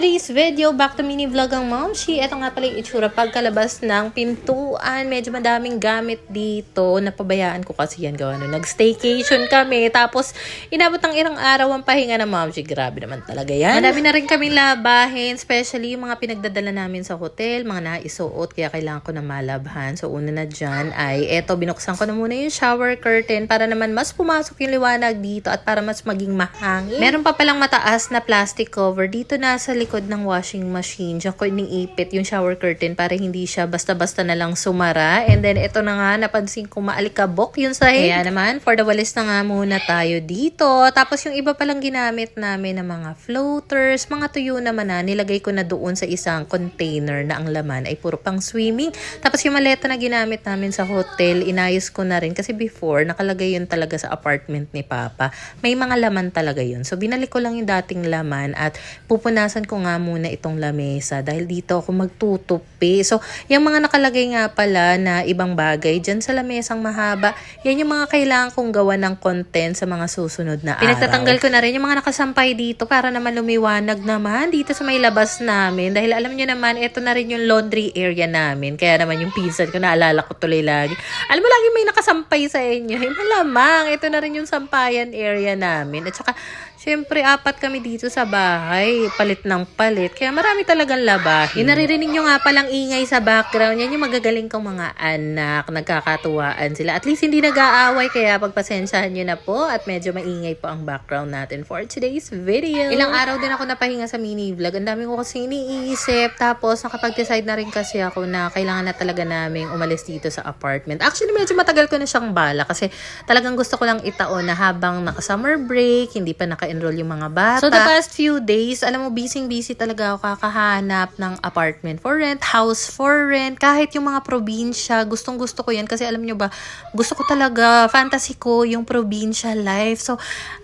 today's video, back to mini vlog ang Momshi. Ito nga pala yung itsura pagkalabas ng pintuan. Medyo madaming gamit dito. Napabayaan ko kasi yan gawa no. Nag-staycation kami. Tapos, inabot ng ilang araw ang pahinga ng Momshi. Grabe naman talaga yan. Madami na rin kaming labahin. Especially yung mga pinagdadala namin sa hotel. Mga naisuot. Kaya kailangan ko na malabhan. So, una na dyan ay, eto, binuksan ko na muna yung shower curtain para naman mas pumasok yung liwanag dito at para mas maging mahangin. Meron pa palang mataas na plastic cover dito na sa likod ng washing machine. Diyan ko iniipit yung shower curtain para hindi siya basta-basta na lang sumara. And then, ito na nga, napansin ko maalikabok yung sahig. Kaya naman, for the walis na nga muna tayo dito. Tapos, yung iba palang ginamit namin na mga floaters, mga tuyo naman na, nilagay ko na doon sa isang container na ang laman ay puro pang swimming. Tapos, yung maleta na ginamit namin sa hotel, inayos ko na rin. Kasi before, nakalagay yun talaga sa apartment ni Papa. May mga laman talaga yun. So, binalik ko lang yung dating laman at pupunasan ko nga muna itong lamesa dahil dito ako magtutupi. So, yung mga nakalagay nga pala na ibang bagay dyan sa lamesang mahaba, yan yung mga kailangan kong gawa ng content sa mga susunod na araw. Pinagtatanggal ko na rin yung mga nakasampay dito para naman lumiwanag naman dito sa may labas namin. Dahil alam nyo naman, ito na rin yung laundry area namin. Kaya naman yung pinsan ko, naalala ko tuloy lagi. Alam mo, lagi may nakasampay sa inyo. Malamang, ito na rin yung sampayan area namin. At saka, syempre, 4 kami dito sa bahay. Palit ng palit. Kaya marami talagang labahin. Yung naririnig nyo nga palang ingay sa background. Yan yung magagaling kong mga anak. Nagkakatuwaan sila. At least hindi nag-aaway. Kaya pagpasensyahan nyo na po. At medyo maingay po ang background natin for today's video. Ilang araw din ako napahinga sa mini vlog. Ang dami ko kasi iniisip. Tapos nakapag-decide na rin kasi ako na kailangan na talaga namin umalis dito sa apartment. Actually, medyo matagal ko na siyang bala. Kasi talagang gusto ko lang itaon na habang naka-summer break, hindi pa naka-enroll yung mga bata. So, the past few days, alam mo, busy talaga ako kakahanap ng apartment for rent, house for rent, kahit yung mga probinsya, gustong-gusto ko yan kasi alam nyo ba, gusto ko talaga, fantasy ko yung probinsya life. So,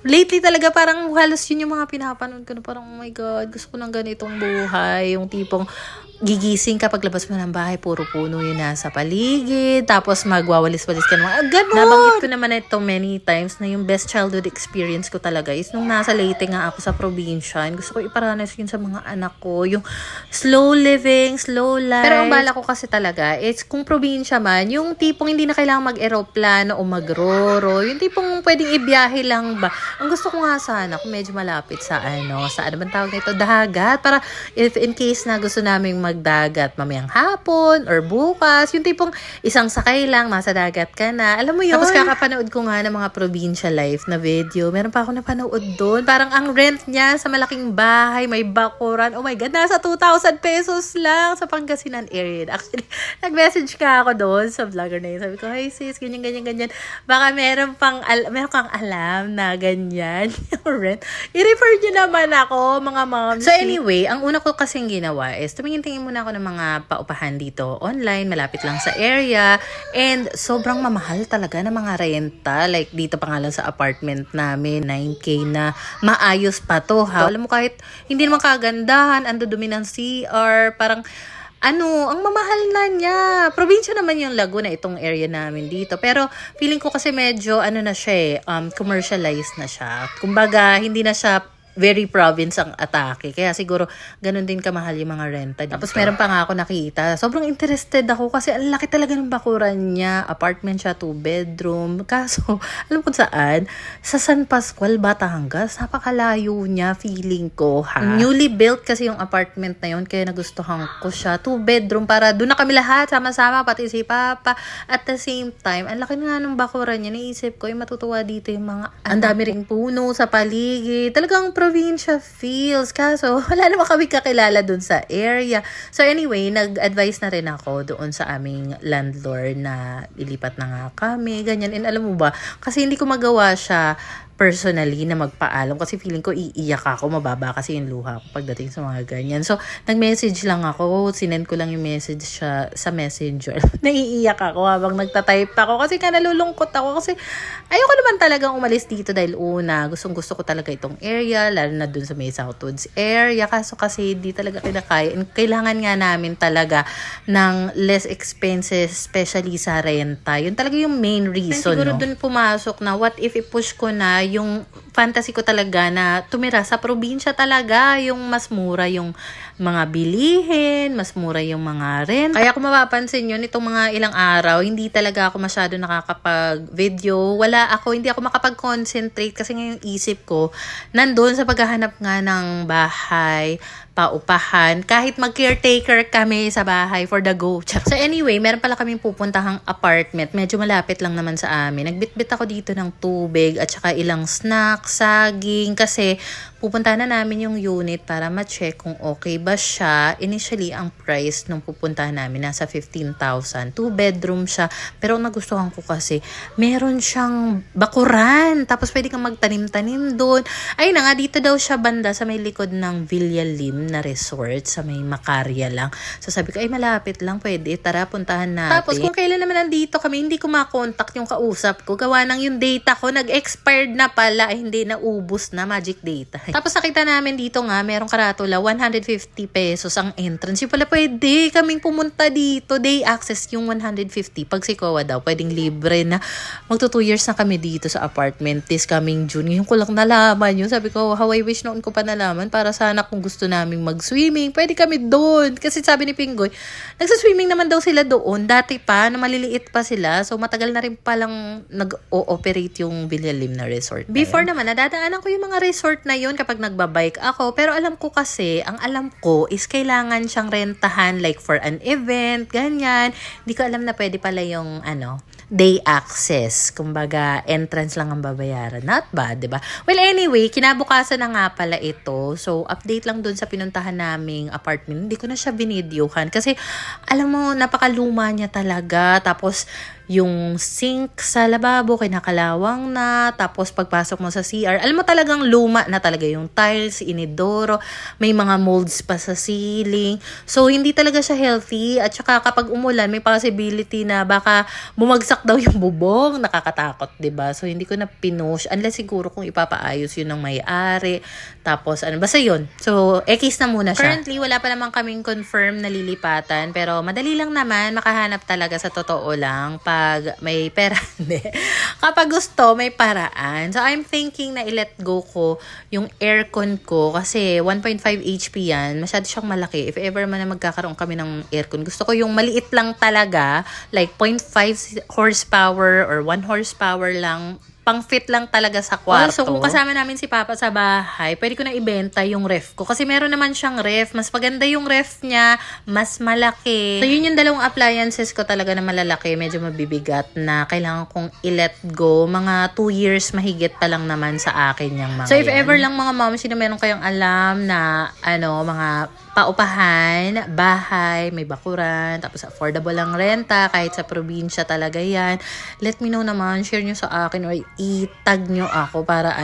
lately talaga parang halos yun yung mga pinapanood ko na parang, oh my God, gusto ko ng ganitong buhay, yung tipong gigising ka paglabas mo ng bahay, puro puno yun nasa paligid, tapos magwawalis-walis ka naman. Ganun! Nabanggit ko naman ito many times na yung best childhood experience ko talaga is nung nasa Leyte nga ako sa probinsya. Gusto ko iparanas yun sa mga anak ko. Yung slow living, slow life. Pero ang bala ko kasi talaga is kung probinsya man, yung tipong hindi na kailangang mag-aeroplano o mag-roro. Yung tipong pwedeng ibiyahe lang ba. Ang gusto ko nga sana kung medyo malapit sa sa bang tawag nito, dagat. Para if in case na gusto namin magdagat mamayang hapon or bukas, yung tipong isang sakay lang, nasa dagat ka na. Alam mo yun? Tapos kakapanood ko nga ng mga probinsya life na video. Meron pa ako napanood doon. Parang ang rent niya sa malaking bahay, may bakuran. Oh my God, nasa 2,000 pesos lang sa Pangasinan area. Actually, nag-message ka ako doon sa vlogger na yun. Sabi ko, hey sis, ganyan. Baka meron kang alam na ganyan yung rent. I-refer nyo naman ako, mga moms. So anyway, ang una ko kasing ginawa is tumingin muna ako ng mga paupahan dito online, malapit lang sa area, and sobrang mamahal talaga ng mga renta. Like dito pa nga lang sa apartment namin, 9K na maayos pa to ha. Alam mo, kahit hindi naman kagandahan, ang dudumi ng CR, parang ang mamahal na niya. Probinsya naman yung Laguna, itong area namin dito. Pero feeling ko kasi medyo na siya commercialized na siya. Kumbaga, hindi na siya very province ang atake. Kaya siguro, ganun din kamahal yung mga renta dito. Tapos meron pa nga ako nakita. Sobrang interested ako kasi ang laki talaga ng bakuran niya. Apartment siya, 2 bedroom. Kaso, alam ko saan? Sa San Pascual, Batangas. Napakalayo niya, feeling ko, ha? Newly built kasi yung apartment na yun. Kaya nagustuhan ko siya. 2 bedroom para doon na kami lahat, sama-sama, pati si Papa. At the same time, ang laki nga ng bakuran niya. Naisip ko, matutuwa dito yung mga ang dami ring puno sa paligid. Talagang provincia feels. Kaso, wala naman kami kakilala dun sa area. So anyway, nag-advise na rin ako doon sa aming landlord na ilipat na nga kami, ganyan. And alam mo ba, kasi hindi ko magawa siya personally na magpaalam kasi feeling ko iiyak ako, mababa kasi yung luha ko pagdating sa mga ganyan. So, nag-message lang ako, sinend ko lang yung message siya sa messenger. Naiiyak ako habang nagtatype ako kasi nalulungkot ako kasi ayoko naman talagang umalis dito dahil una, gustong-gusto ko talaga itong area, lalo na dun sa may Southwoods area. Kaso kasi di talaga kinakaya. Kailangan nga namin talaga ng less expenses, especially sa renta. Yun talaga yung main reason. Siguro dun pumasok na what if i-push ko na yung fantasy ko talaga na tumira sa probinsya talaga, yung mas mura yung mga bilihin, mas mura yung mga rent. Kaya kung mapapansin nyo, nitong mga ilang araw, hindi talaga ako masyado nakakapag-video. Hindi ako makapag-concentrate kasi ngayong isip ko, nandun sa paghahanap nga ng bahay, paupahan, kahit mag-caretaker kami sa bahay for the go. So anyway, meron pala kaming pupuntahang apartment. Medyo malapit lang naman sa amin. Nagbitbit ako dito ng tubig at saka ilang snacks, saging, kasi pupuntahan na namin yung unit para ma-check kung okay ba siya. Initially, ang price nung pupuntahan namin nasa 15,000. 2-bedroom siya. Pero ang nagustuhan ko kasi, meron siyang bakuran. Tapos pwede kang magtanim-tanim doon. Ay na nga, dito daw siya banda sa may likod ng Villa Lim na resort sa may Macarya lang. So sabi ko, ay malapit lang, pwede. Tara, puntahan natin. Tapos kung kailan naman nandito kami, hindi ko makontakt yung kausap ko. Gawa ng yung data ko, nag-expired na pala. Ay, hindi, naubos na, magic data. Tapos nakita namin dito nga, merong karatula, 150 pesos ang entrance. Yung pala pwede kaming pumunta dito. Day access yung 150. Pag si Kowa daw, pwedeng libre na. Magto 2 years na kami dito sa apartment this coming June. Yung ko lang nalaman yun. Sabi ko, how I wish noon ko pa nalaman para sana kung gusto naming mag-swimming, pwede kami doon. Kasi sabi ni Pinggoy, nagsa-swimming naman daw sila doon. Dati pa, na maliliit pa sila. So matagal na rin palang nag-ooperate yung Villa Lim na resort. Before naman, nadadaanan ko yung mga resort na yun kapag nagbabike ako. Pero alam ko kasi, ang alam ko is kailangan siyang rentahan like for an event, ganyan. Hindi ko alam na pwede pala yung day access. Kumbaga, entrance lang ang babayaran. Not bad, diba? Well, anyway, kinabukasan na nga pala ito. So, update lang dun sa pinuntahan naming apartment. Hindi ko na siya binidyohan. Kasi, alam mo, napakaluma niya talaga. Tapos, yung sink sa lababo, kinakalawang na. Tapos, pagpasok mo sa CR, alam mo talagang luma na talaga yung tiles, inidoro. May mga molds pa sa ceiling. So, hindi talaga siya healthy. At saka, kapag umulan, may possibility na baka bumagsak daw yung bubong. Nakakatakot, diba? So, hindi ko na pinush. Unless siguro kung ipapaayos yun ng may-ari. Tapos, basta yun. So, ekis na muna siya. Currently, wala pa naman kaming confirm na lilipatan. Pero, madali lang naman makahanap talaga sa totoo lang. Pag may pera, hindi. Kapag gusto, may paraan. So, I'm thinking na i-let go ko yung aircon ko kasi 1.5 HP yan. Masyado siyang malaki. If ever man na magkakaroon kami ng aircon, gusto ko yung maliit lang talaga. Like 0.5 horsepower or 1 horsepower lang. Pang-fit lang talaga sa kwarto. Also, kung kasama namin si Papa sa bahay, pwede ko na ibenta yung ref ko. Kasi meron naman siyang ref. Mas maganda yung ref niya. Mas malaki. So, yun yung dalawang appliances ko talaga na malalaki. Medyo mabibigat na kailangan kong i-let go. Mga 2 years mahigit pa lang naman sa akin yung mga So, if ever lang mga moms, sino meron kayong alam na mga paupahan, bahay, may bakuran, tapos affordable lang renta, kahit sa probinsya talaga yan. Let me know naman, share nyo sa akin or i-tag nyo ako para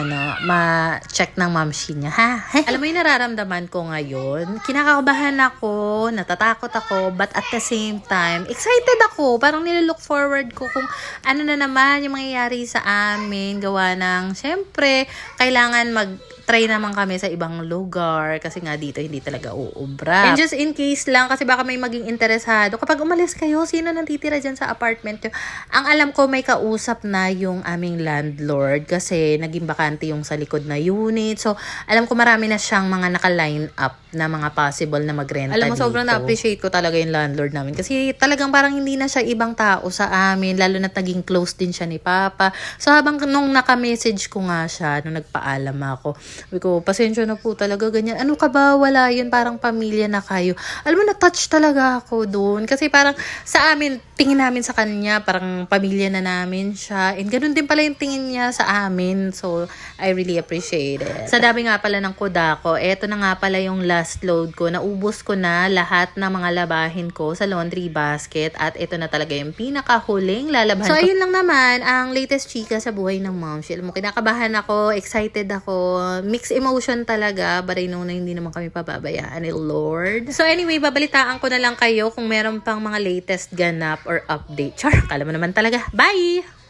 ma-check ng mamshi niya, ha? Alam mo yung nararamdaman ko ngayon? Kinakabahan ako, natatakot ako, but at the same time, excited ako. Parang nililook forward ko kung ano na naman yung mangyayari sa amin. Gawa ng, syempre, kailangan try naman kami sa ibang lugar kasi nga dito hindi talaga uubra. And just in case lang, kasi baka may maging interesado, kapag umalis kayo, sino nanditira dyan sa apartment nyo? Ang alam ko may kausap na yung aming landlord kasi naging bakante yung sa likod na unit. So, alam ko marami na siyang mga naka-line up na mga possible na magrenta dito. Alam mo, sobrang na-appreciate ko talaga yung landlord namin kasi talagang parang hindi na siya ibang tao sa amin, lalo na naging close din siya ni Papa. So, habang nung naka-message ko nga siya, nung nagpaalam ako, sabi ko, pasensya na po talaga, ganyan. Ano ka ba? Wala yun. Parang pamilya na kayo. Alam mo, na-touch talaga ako doon. Kasi parang sa amin, tingin namin sa kanya, parang pamilya na namin siya. And ganun din pala yung tingin niya sa amin. So, I really appreciate it. Sa dami nga pala ng kuda ko, eto na nga pala yung last load ko. Naubos ko na lahat ng mga labahin ko sa laundry basket. At ito na talaga yung pinakahuling lalabahan ko. So, ayun lang naman, ang latest chika sa buhay ng Momshi. Alam mo, kinakabahan ako, excited ako, mixed emotion talaga, but I know na hindi naman kami pababayaan ni Lord. So anyway, babalitaan ko na lang kayo kung meron pang mga latest ganap or update. Char, kala mo naman talaga. Bye!